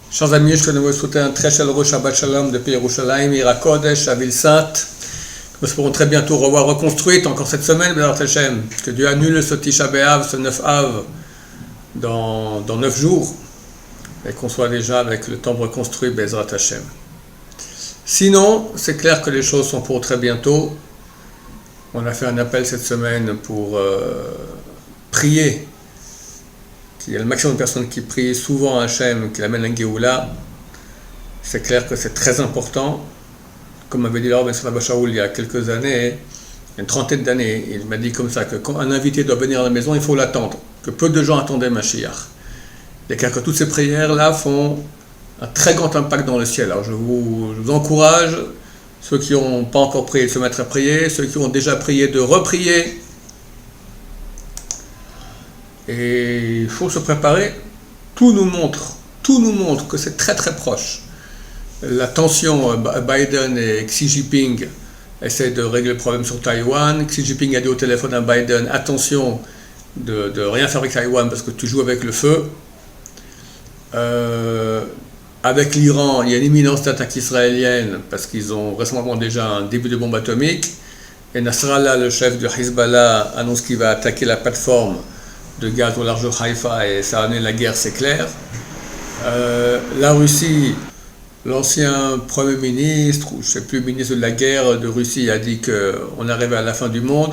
Chers amis, je voudrais vous souhaiter un très chaleureux Shabbat Shalom depuis Yerushalayim, Ira Kodesh, la ville sainte. Nous espérons très bientôt revoir reconstruite, encore cette semaine, Bezrat Hashem, que Dieu annule ce Tisha B'Av, ce 9 Av, dans 9 jours, et qu'on soit déjà avec le temple reconstruit, Bezrat Hashem. Sinon, c'est clair que les choses sont pour très bientôt. On a fait un appel cette semaine pour prier. Il y a le maximum de personnes qui prient souvent à Hachem, qui l'amènent à Géoula. C'est clair que c'est très important. Comme avait dit Laurent Ben Shaoul il y a quelques années, une trentaine d'années, il m'a dit comme ça, que quand un invité doit venir à la maison, il faut l'attendre. Que peu de gens attendaient Mashiach. Et que toutes ces prières-là font un très grand impact dans le ciel. Alors je vous encourage, ceux qui n'ont pas encore prié, de se mettre à prier, ceux qui ont déjà prié, de reprier. Et il faut se préparer. Tout nous montre que c'est très très proche. La tension, Biden et Xi Jinping essaient de régler le problème sur Taïwan. Xi Jinping a dit au téléphone à Biden, attention de rien faire avec Taïwan parce que tu joues avec le feu. Avec l'Iran, il y a une imminence d'attaque israélienne parce qu'ils ont récemment déjà un début de bombe atomique. Et Nasrallah, le chef de Hezbollah, annonce qu'il va attaquer la plateforme de gaz au large de Haïfa et ça a amené la guerre, c'est clair. La Russie, l'ancien Premier ministre, ou je ne sais plus, ministre de la guerre de Russie a dit qu'on arrivait à la fin du monde.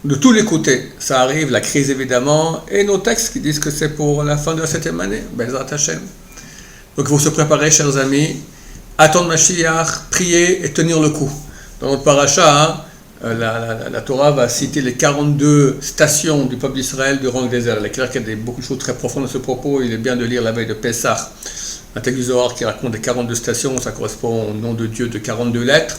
De tous les côtés, ça arrive, la crise évidemment, et nos textes qui disent que c'est pour la fin de la 7e année, Bezrat Hashem. Donc il faut se préparer, chers amis, attendre Mashiach, prier et tenir le coup. Dans notre paracha, la Torah va citer les 42 stations du peuple d'Israël durant le désert. Il est clair qu'il y a beaucoup de choses très profondes à ce propos. Il est bien de lire la veille de Pessah, un texte du Zohar qui raconte les 42 stations. Ça correspond au nom de Dieu de 42 lettres.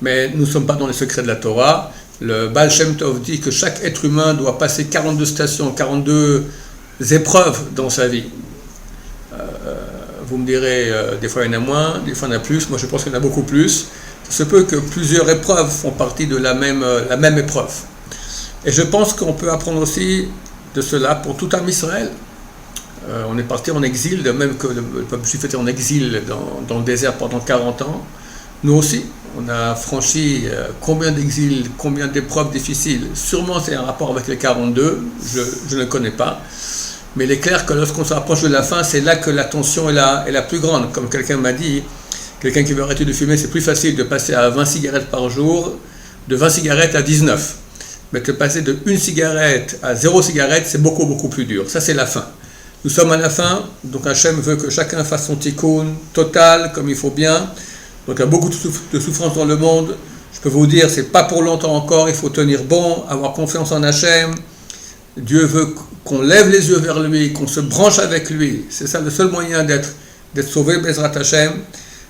Mais nous ne sommes pas dans les secrets de la Torah. Le Baal Shem Tov dit que chaque être humain doit passer 42 stations, 42 épreuves dans sa vie. Vous me direz, des fois il y en a moins, des fois il y en a plus. Moi je pense qu'il y en a beaucoup plus. Il se peut que plusieurs épreuves font partie de la même épreuve. Et je pense qu'on peut apprendre aussi de cela pour tout un Israël. On est parti en exil, de même que le peuple juif était en exil dans le désert pendant 40 ans. Nous aussi, on a franchi combien d'exils, combien d'épreuves difficiles. Sûrement c'est un rapport avec les 42, je ne connais pas. Mais il est clair que lorsqu'on s'approche de la fin, c'est là que la tension est la plus grande. Comme quelqu'un m'a dit, quelqu'un qui veut arrêter de fumer, c'est plus facile de passer à 20 cigarettes par jour, de 20 cigarettes à 19. Mais de passer de 1 cigarette à 0 cigarette, c'est beaucoup, beaucoup plus dur. Ça, c'est la fin. Nous sommes à la fin, donc Hachem veut que chacun fasse son tikkun total, comme il faut bien. Donc il y a beaucoup de souffrance dans le monde. Je peux vous dire, c'est pas pour longtemps encore, il faut tenir bon, avoir confiance en Hachem. Dieu veut qu'on lève les yeux vers lui, qu'on se branche avec lui. C'est ça le seul moyen d'être sauvé, Bezrat Hachem.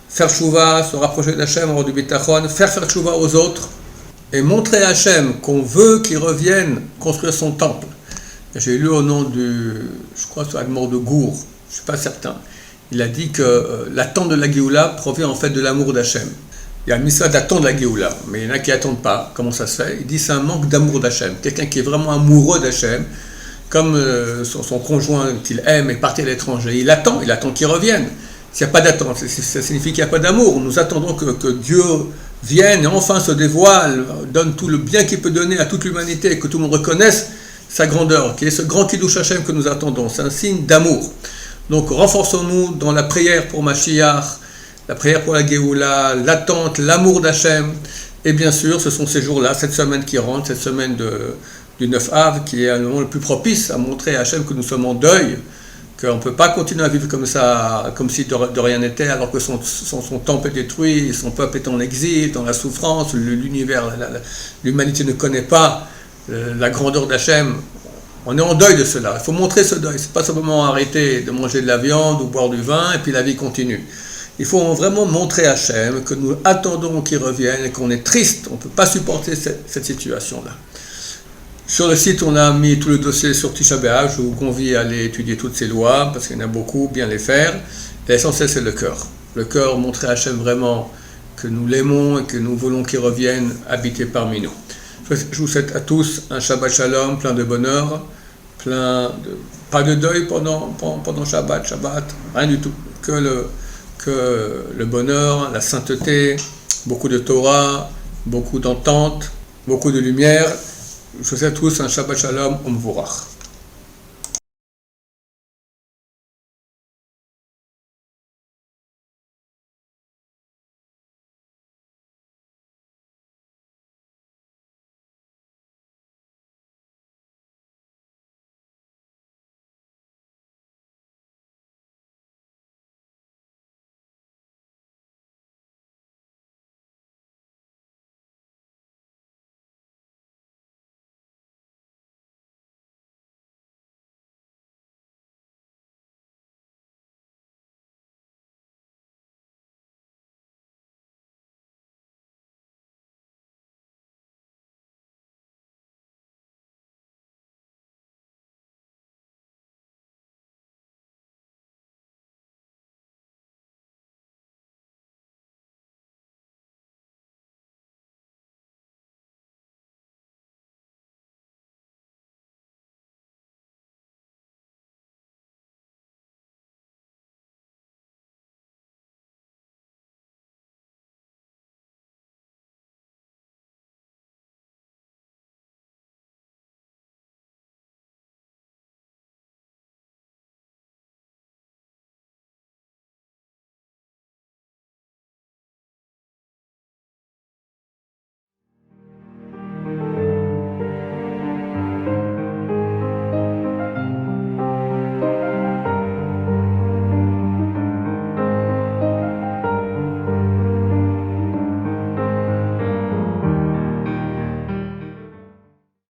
Faire tchouva, se rapprocher d'Hachem, avoir du bitachon, faire tchouva aux autres, et montrer à Hachem qu'on veut qu'il revienne construire son temple. J'ai lu au nom je crois que c'est Admor de Gour, je ne suis pas certain, il a dit que l'attente de la Géoula provient en fait de l'amour d'Hachem. Il y a un message d'attendre la Géoula, mais il y en a qui n'attendent pas. Comment ça se fait? Il dit que c'est un manque d'amour d'Hachem. Quelqu'un qui est vraiment amoureux d'Hachem, comme son conjoint qu'il aime est parti à l'étranger, il attend qu'il revienne. S'il n'y a pas d'attente, ça signifie qu'il n'y a pas d'amour. Nous attendons que Dieu vienne et enfin se dévoile, donne tout le bien qu'il peut donner à toute l'humanité, que tout le monde reconnaisse sa grandeur, qui est ce grand Kiddush Hashem que nous attendons. C'est un signe d'amour. Donc renforçons-nous dans la prière pour Mashiach, la prière pour la Géoula, l'attente, l'amour d'Hachem. Et bien sûr, ce sont ces jours-là, cette semaine qui rentre, cette semaine du 9 Av, qui est le moment le plus propice à montrer à Hachem que nous sommes en deuil, qu'on ne peut pas continuer à vivre comme ça, comme si de rien n'était, alors que son temple est détruit, son peuple est en exil, dans la souffrance, l'univers, l'humanité ne connaît pas la grandeur d'Hachem. On est en deuil de cela. Il faut montrer ce deuil. Ce n'est pas simplement arrêter de manger de la viande ou boire du vin et puis la vie continue. Il faut vraiment montrer à Hachem que nous attendons qu'il revienne et qu'on est triste. On ne peut pas supporter cette situation-là. Sur le site, on a mis tout le dossier sur Tisha B'Av. Je vous convie à aller étudier toutes ces lois, parce qu'il y en a beaucoup, bien les faire. L'essentiel, c'est le cœur. Le cœur, montrer à Hachem vraiment que nous l'aimons et que nous voulons qu'il revienne habiter parmi nous. Je vous souhaite à tous un Shabbat Shalom, plein de bonheur, pas de deuil pendant Shabbat, rien du tout. que le bonheur, la sainteté, beaucoup de Torah, beaucoup d'entente, beaucoup de lumière. Je vous souhaite à tous un Shabbat Shalom, Umvorach.